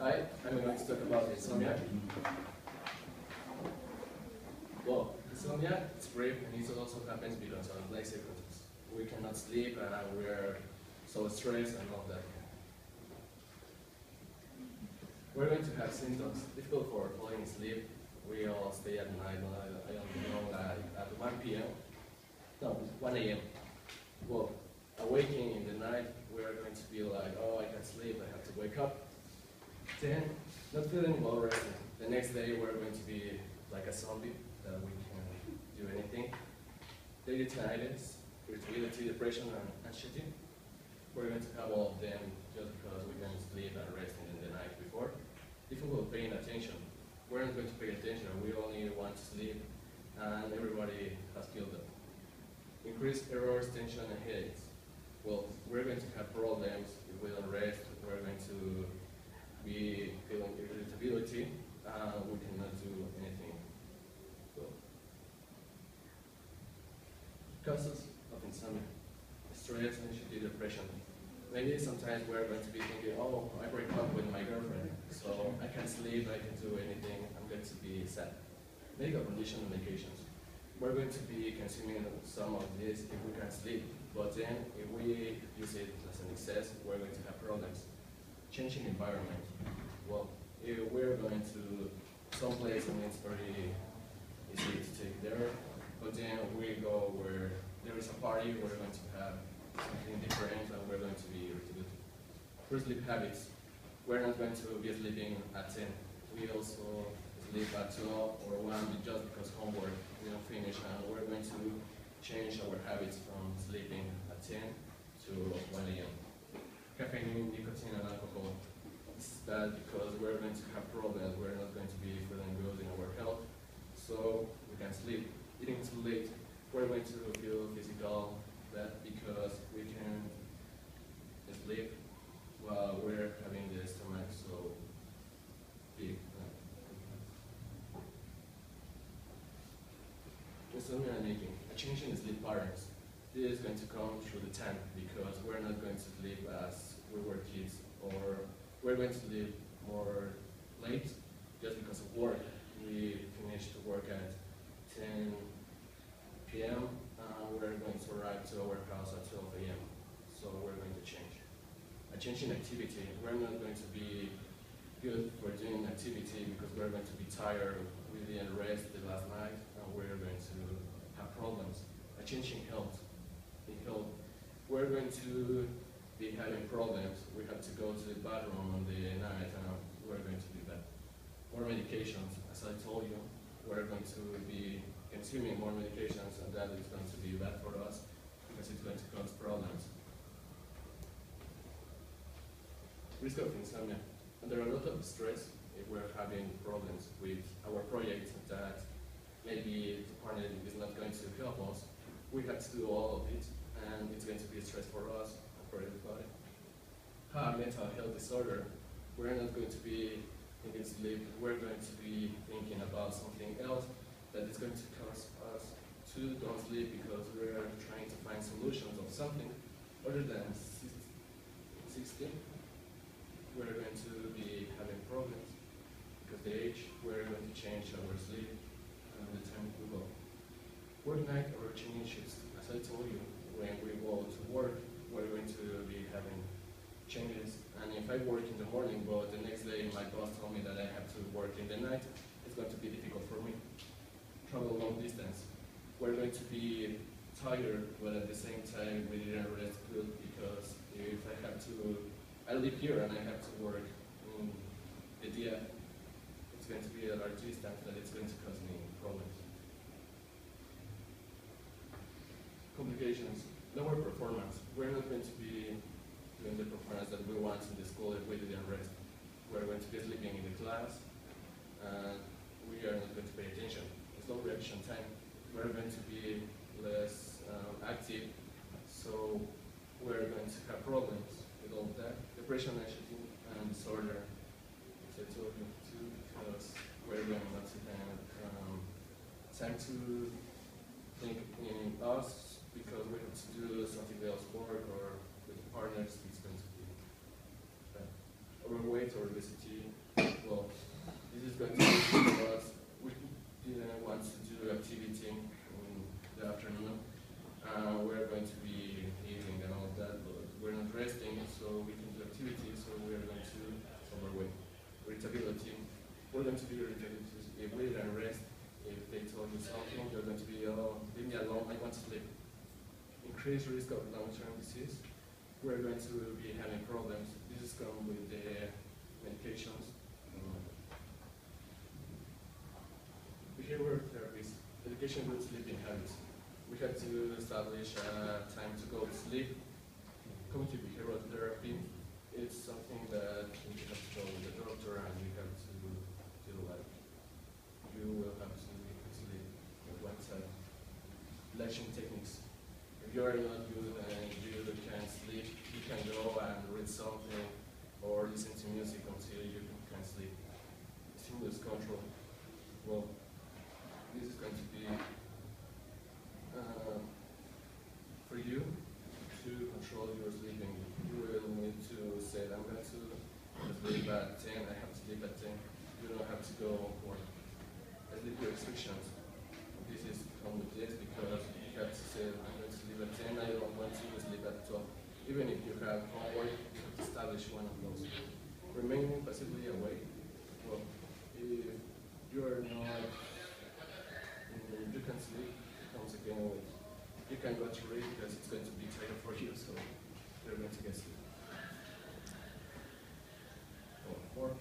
Hi, I'm going to talk about insomnia. Well, insomnia is brief and it also happens because of life circumstances. We cannot sleep and we're so stressed and all that. We're going to have symptoms difficult for falling asleep. We all stay at night, I don't know, like at 1 p.m. No, 1 a.m. Well, awaking in the night, we're going to be like, oh, I can't sleep, I have to wake up. Then, not feeling well rested. The next day, we're going to be like a zombie, that we can't do anything. Daily tinnitus, irritability, depression, and anxiety. We're going to have all of them just because we didn't sleep and rest in the night before. Difficult paying attention. We're not going to pay attention, we only want to sleep, and everybody has killed them. Increased errors, tension, and headaches. Well, we're going to have problems if we don't rest. We're going to be feeling irritability, we cannot do anything. Well, causes of insomnia: stress, anxiety, depression. Maybe sometimes we're going to be thinking, oh, I break up with my girlfriend, so I can't sleep, I can't do anything, I'm going to be sad. Medical condition and medications. We're going to be consuming some of this if we can't sleep, but then if we use it as an excess, we're going to have problems. Changing environment. Well, if we're going to some place and it's very easy to take there, but then we go where there is a party, we're going to have something different and we're going to be irritated. Poor sleep habits. We're not going to be sleeping at 10. We also sleep at 12 or 1 just because homework we don't finish, and we're going to change our habits from sleeping at 10 to 1 a.m. Caffeine, nicotine, and alcohol. This is bad because we're going to have problems. We're not going to be feeling good in our health, so we can sleep. Eating too late, we're going to feel physical bad because we can sleep while we're having the stomach so big. Insomnia and aging. A change in sleep patterns. This is going to come through the time because we're not going to sleep as we were kids, or we're going to sleep more late just because of work. We finish to work at 10 p.m. We're going to arrive to our house at 12 a.m. So we're going to change. A change in activity. We're not going to be good for doing activity because we're going to be tired. We didn't rest the last night, and we're going to have problems. A change in health. In health, we're going to be having problems. We have to go to the bathroom on the night, and we're going to be bad. More medications, as I told you, we're going to be consuming more medications, and that is going to be bad for us because it's going to cause problems. Risk of insomnia. Under a lot of stress, if we're having problems with our project that maybe the partner is not going to help us, we have to do all of it, and it's going to be a stress for us and for everybody. Mental health disorder. We're not going to be thinking sleep, we're going to be thinking about something else that is going to cause us to don't sleep because we're trying to find solutions of something other than 16. We're going to be having problems because the age, we're going to change our sleep and the time we go. Work night or changing shifts. As I told you, when we go to work, we're going to be having changes. And if I work in the morning, but the next day my boss told me that I have to work in the night, it's going to be difficult for me. Travel long distance. We're going to be tired, but at the same time we didn't rest good because if I live here and I have to work in the dia, it's going to be a large distance that it's going to cause me problems. Complications, lower performance. We're not going to be doing the performance that we want in the school if we didn't rest. We're going to be sleeping in the class, and we are not going to pay attention. Slow reaction time. We're going to be less active, so we're going to have problems with all of that. Depression, anxiety, and disorder, as I told you too, because we're going not to have time to think in us because we have to do something else, work or with partners. It's going to be bad. Overweight or obesity, overweight. Irritability. We're going to be irritated if we didn't rest. If they told you something, you're going to be, oh, leave me alone, I want to sleep. Increased risk of long-term disease. We're going to be having problems. This is come with the medications. Behavioral therapies, education good sleeping habits. We have to establish a time to go to sleep. Cognitive behavioral therapy, it's something that you have to go with the doctor and you have to feel like you will have to sleep at one side. Relaxation techniques. If you are not good and you can't sleep, you can go and read something or listen to music until you can sleep. Stimulus control. Well, this is going to be for you to control your sleeping. You will need to say, I'm going to sleep at 10, I have to sleep at 10. You don't have to go for sleep restrictions. This is come with this because you have to say, I'm going to sleep at 10, I don't want to sleep at 12. Even if you have homework, you have to establish one of those. Remaining passively awake. Well, if you are not, you can sleep, it comes again with, you can go to read because it's going to be tighter for you, so you're going to get sleep. Or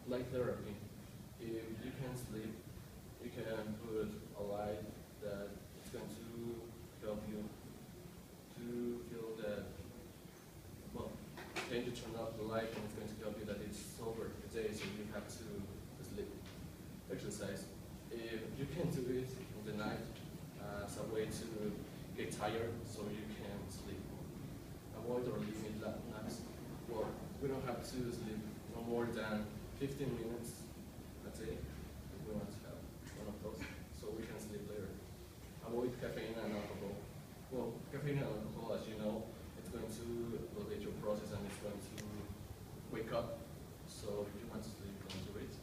light therapy. If you can sleep, you can put a light that is going to help you to feel that, well, then you turn off the light and it's going to help you that it's sober the day, so you have to sleep. Exercise. If you can do it in the night as a way to get tired so you can sleep. Avoid or limit naps. Well, we don't have to sleep no more than 15 minutes a day if we want to have one of those, so we can sleep later. Avoid caffeine and alcohol. Well, caffeine and alcohol, as you know, it's going to elevate your process and it's going to wake up. So if you want to sleep, don't do it.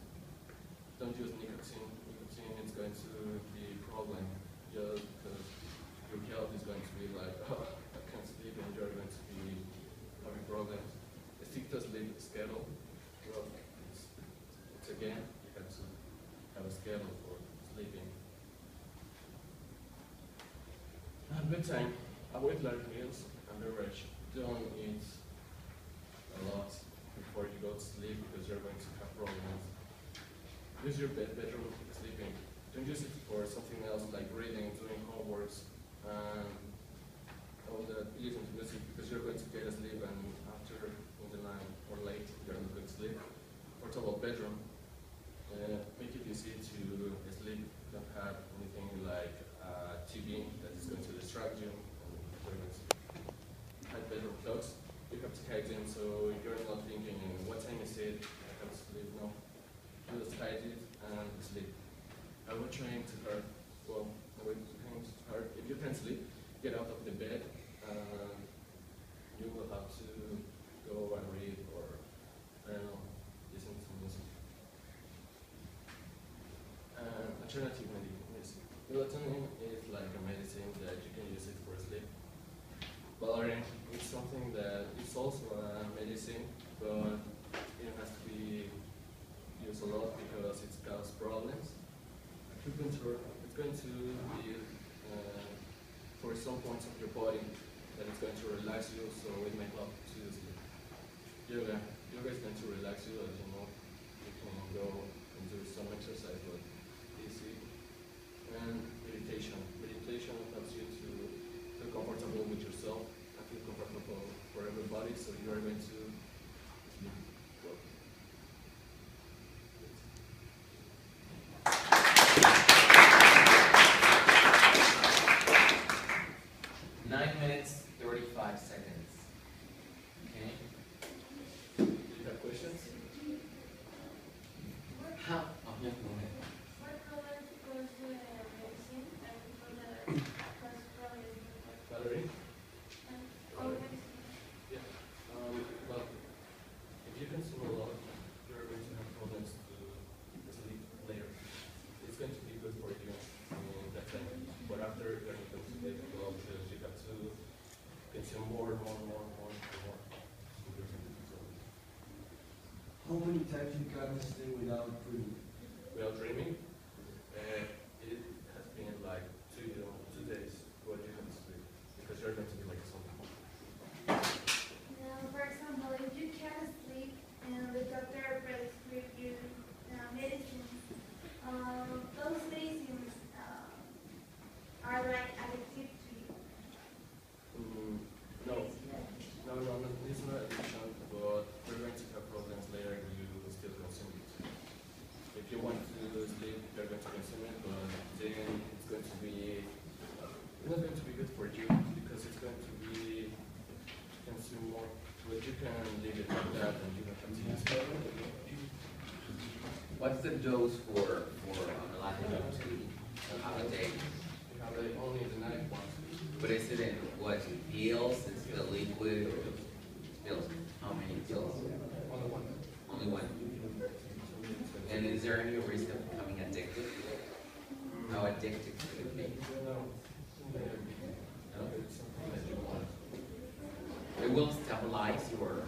Don't use nicotine. Nicotine is going to be a problem just because your health is going to be like, oh, I can't sleep, and you're going to be having problems. Stick to sleep schedule. Well, it's again, you have to have a schedule for sleeping. At bedtime, avoid large meals and beverage. Don't eat a lot before you go to sleep because you're going to have problems. Use your bedroom sleeping. Don't use it for something else like reading, doing homeworks, and all that. Listen to music because you're going to get asleep, and after in the night or late, you're not going to sleep. Portable bedroom. Make it easy to sleep. Don't have anything like TV that is going to distract you. Hide bedroom clocks. You have to hide them so you're not thinking, what time is it? I have to sleep. No. Just hide it and sleep. Avoid trying too hard. Well, avoid trying too hard. If you can't sleep, get out of the bed. You will have to go and read or, I don't know, listen to music. Alternative medicine. Melatonin is like a medicine that you can use it for sleep. Valerian is something that is also a medicine, but it has to be used a lot because it causes problems. Acupuncture, it's going to be for some points of your body that it's going to relax you, so it may help to sleep. Yoga is going to relax you, as you know. You can go and do some exercise, but easy. And meditation. Meditation helps you to feel comfortable with yourself and feel comfortable for everybody, so you are going to sleep well. 9 minutes, 35 seconds. Okay? Do you have questions? How? Oh, yeah, go ahead. Valerie? Yeah. Well, if you How many times you can stay without dreaming? Without dreaming, it has been like 2 days where you can sleep because you're going to be like something. Now, for example, if you can't sleep and the doctor prescribes you medicine, those medicines are like addictive to you. No, it's not addiction, but we're going to have problems later if you still consume it. If you want to sleep, you're going to consume it, but then it's going to be not going to be good for you because it's going to be consume more. But you can leave it like that and you don't have to use it. What's the dose for melatonin a day? You have like only the night one. But is it in what, pills? Is it a liquid or pills? How many pills? Only one. Only one. And is there any risk of becoming addicted? How addicted could it be? No. No? It's something that you want. It will stabilize your